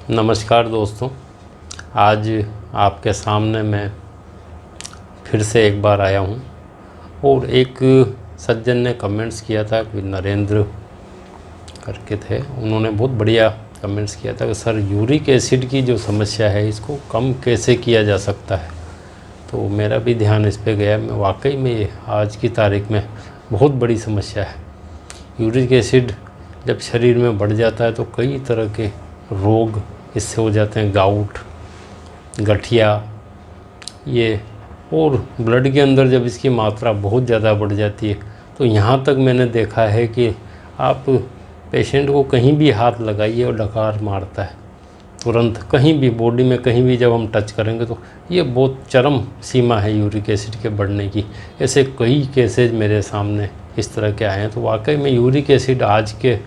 नमस्कार दोस्तों, आज आपके सामने मैं फिर से एक बार आया हूँ। और एक सज्जन ने कमेंट्स किया था कि नरेंद्र करके थे, उन्होंने बहुत बढ़िया कमेंट्स किया था कि सर यूरिक एसिड की जो समस्या है इसको कम कैसे किया जा सकता है। तो मेरा भी ध्यान इस पे गया। मैं वाकई में ये आज की तारीख में बहुत बड़ी समस्या है। यूरिक एसिड जब शरीर में बढ़ जाता है तो कई तरह के रोग इससे हो जाते हैं, गाउट, गठिया, ये। और ब्लड के अंदर जब इसकी मात्रा बहुत ज़्यादा बढ़ जाती है तो यहाँ तक मैंने देखा है कि आप पेशेंट को कहीं भी हाथ लगाइए और डकार मारता है तुरंत, कहीं भी बॉडी में कहीं भी जब हम टच करेंगे तो ये बहुत चरम सीमा है यूरिक एसिड के बढ़ने की। ऐसे कई केसेज मेरे सामने इस तरह के आए हैं। तो वाकई में यूरिक एसिड आज के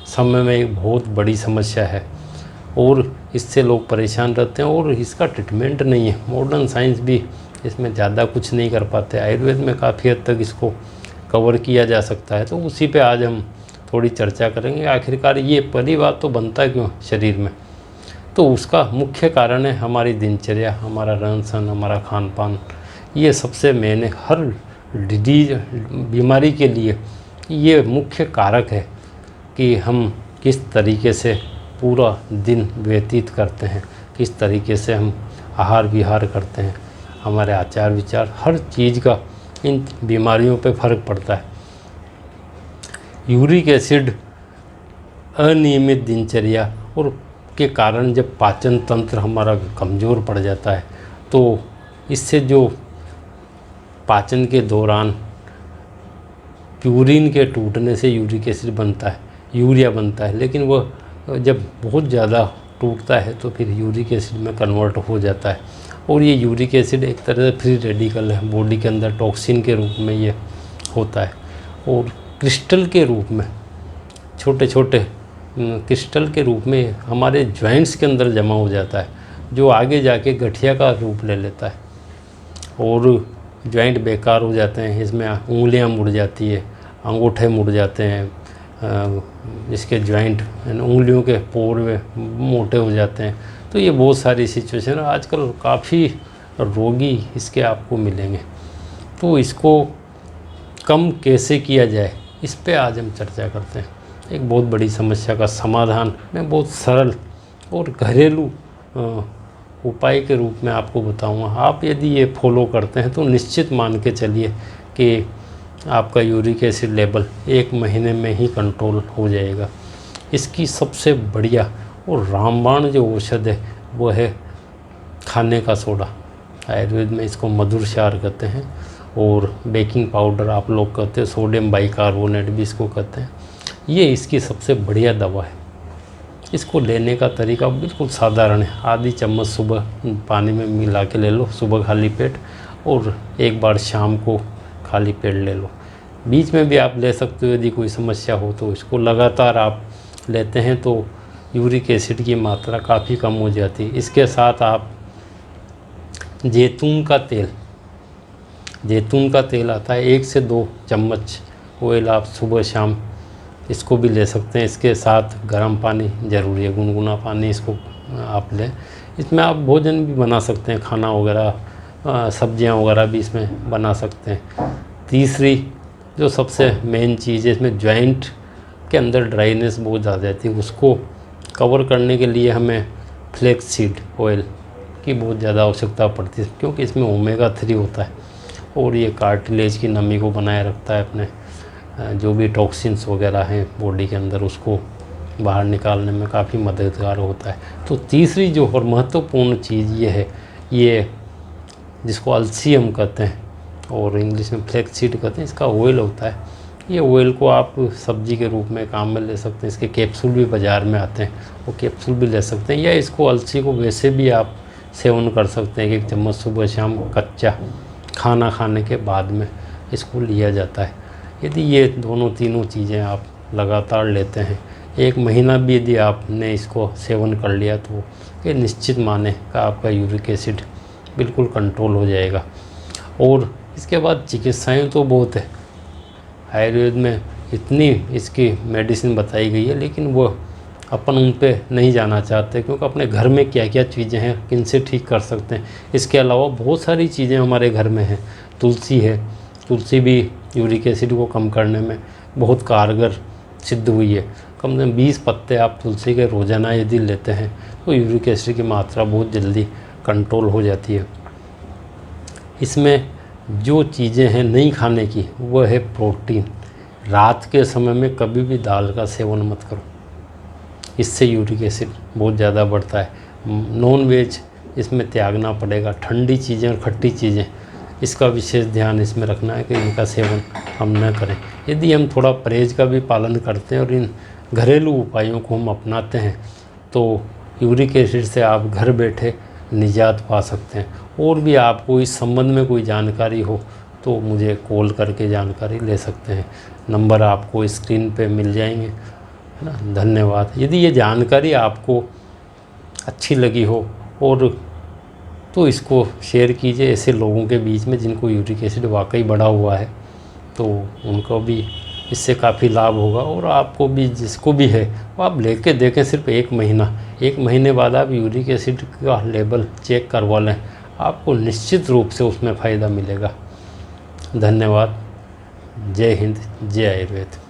समय में एक बहुत बड़ी समस्या है और इससे लोग परेशान रहते हैं और इसका ट्रीटमेंट नहीं है। मॉडर्न साइंस भी इसमें ज़्यादा कुछ नहीं कर पाते। आयुर्वेद में काफ़ी हद तक इसको कवर किया जा सकता है। तो उसी पे आज हम थोड़ी चर्चा करेंगे। आखिरकार ये परिवार तो बनता क्यों शरीर में, तो उसका मुख्य कारण है हमारी दिनचर्या, हमारा रहन सहन, हमारा खान पान। ये सबसे मेन है हर डिजीज, बीमारी के लिए ये मुख्य कारक है कि हम किस तरीके से पूरा दिन व्यतीत करते हैं, किस तरीके से हम आहार विहार करते हैं, हमारे आचार विचार, हर चीज़ का इन बीमारियों पे फर्क पड़ता है। यूरिक एसिड, अनियमित दिनचर्या और के कारण जब पाचन तंत्र हमारा कमज़ोर पड़ जाता है तो इससे जो पाचन के दौरान प्यूरिन के टूटने से यूरिक एसिड बनता है, यूरिया बनता है, लेकिन वह जब बहुत ज़्यादा टूटता है तो फिर यूरिक एसिड में कन्वर्ट हो जाता है। और ये यूरिक एसिड एक तरह से फ्री रेडिकल है, बॉडी के अंदर टॉक्सिन के रूप में ये होता है और क्रिस्टल के रूप में, छोटे छोटे क्रिस्टल के रूप में हमारे जॉइंट्स के अंदर जमा हो जाता है, जो आगे जाके गठिया का रूप ले लेता है और जॉइंट बेकार हो जाते हैं। इसमें उंगलियां मुड़ जाती है, अंगूठे मुड़ जाते हैं, इसके जॉइंट उंगलियों के पोर में मोटे हो जाते हैं। तो ये बहुत सारी सिचुएशन है। आजकल काफ़ी रोगी इसके आपको मिलेंगे। तो इसको कम कैसे किया जाए, इस पे आज हम चर्चा करते हैं। एक बहुत बड़ी समस्या का समाधान मैं बहुत सरल और घरेलू उपाय के रूप में आपको बताऊंगा। आप यदि ये फॉलो करते हैं तो निश्चित मान के चलिए कि आपका यूरिक एसिड लेवल 1 महीने में ही कंट्रोल हो जाएगा। इसकी सबसे बढ़िया और रामबाण जो औषध है वो है खाने का सोडा। आयुर्वेद में इसको मधुर क्षार कहते हैं और बेकिंग पाउडर आप लोग कहते हैं, सोडियम बाइकार्बोनेट भी इसको कहते हैं। ये इसकी सबसे बढ़िया दवा है। इसको लेने का तरीका बिल्कुल साधारण है। आधी चम्मच सुबह पानी में मिला के ले लो, सुबह खाली पेट, और एक बार शाम को खाली पेट ले लो। बीच में भी आप ले सकते हो यदि कोई समस्या हो तो। इसको लगातार आप लेते हैं तो यूरिक एसिड की मात्रा काफ़ी कम हो जाती है। इसके साथ आप जैतून का तेल आता है, 1 से 2 चम्मच ऑयल आप सुबह शाम इसको भी ले सकते हैं। इसके साथ गर्म पानी ज़रूरी है, गुनगुना पानी इसको आप लें। इसमें आप भोजन भी बना सकते हैं, खाना वगैरह, सब्जियां वगैरह भी इसमें बना सकते हैं। तीसरी जो सबसे मेन चीज़ है, इसमें जॉइंट के अंदर ड्राइनेस बहुत ज़्यादा रहती है, उसको कवर करने के लिए हमें फ्लैक्स सीड ऑयल की बहुत ज़्यादा आवश्यकता पड़ती है, क्योंकि इसमें ओमेगा 3 होता है और ये कार्टिलेज की नमी को बनाए रखता है। अपने जो भी टॉक्सिन्स वगैरह हैं बॉडी के अंदर उसको बाहर निकालने में काफ़ी मददगार होता है। तो तीसरी जो और महत्वपूर्ण चीज़ ये है, ये जिसको अलसी हम कहते हैं और इंग्लिश में फ्लैक्स सीड कहते हैं, इसका ऑयल होता है। ये ऑयल को आप सब्जी के रूप में काम में ले सकते हैं। इसके कैप्सूल भी बाज़ार में आते हैं, वो कैप्सूल भी ले सकते हैं, या इसको अलसी को वैसे भी आप सेवन कर सकते हैं। 1 चम्मच सुबह शाम कच्चा खाना खाने के बाद में इसको लिया जाता है। यदि ये दोनों तीनों चीज़ें आप लगातार लेते हैं, 1 महीना भी यदि आपने इसको सेवन कर लिया तो ये निश्चित माने का आपका यूरिक एसिड बिल्कुल कंट्रोल हो जाएगा। और इसके बाद चिकित्साएं तो बहुत है। आयुर्वेद में इतनी इसकी मेडिसिन बताई गई है, लेकिन वो अपन उन पे नहीं जाना चाहते, क्योंकि अपने घर में क्या क्या चीज़ें हैं, किन से ठीक कर सकते हैं। इसके अलावा बहुत सारी चीज़ें हमारे घर में हैं। तुलसी है, तुलसी भी यूरिक एसिड को कम करने में बहुत कारगर सिद्ध हुई है। कम से कम 20 पत्ते आप तुलसी के रोज़ाना यदि लेते हैं तो यूरिक एसिड की मात्रा बहुत जल्दी कंट्रोल हो जाती है। इसमें जो चीज़ें हैं नहीं खाने की, वह है प्रोटीन। रात के समय में कभी भी दाल का सेवन मत करो, इससे यूरिक एसिड बहुत ज़्यादा बढ़ता है। नॉन वेज इसमें त्यागना पड़ेगा। ठंडी चीज़ें और खट्टी चीज़ें, इसका विशेष ध्यान इसमें रखना है कि इनका सेवन हम न करें। यदि हम थोड़ा परहेज का भी पालन करते हैं और इन घरेलू उपायों को हम अपनाते हैं तो यूरिक एसिड से आप घर बैठे निजात पा सकते हैं। और भी आपको इस संबंध में कोई जानकारी हो तो मुझे कॉल करके जानकारी ले सकते हैं। नंबर आपको स्क्रीन पे मिल जाएंगे, है ना। धन्यवाद। यदि ये जानकारी आपको अच्छी लगी हो और तो इसको शेयर कीजिए ऐसे लोगों के बीच में जिनको यूरिक एसिड वाकई बढ़ा हुआ है, तो उनको भी इससे काफ़ी लाभ होगा। और आपको भी, जिसको भी है, वो आप लेके देखें सिर्फ 1 महीना। 1 महीने बाद आप यूरिक एसिड का लेवल चेक करवा लें, आपको निश्चित रूप से उसमें फ़ायदा मिलेगा। धन्यवाद। जय हिंद, जय आयुर्वेद।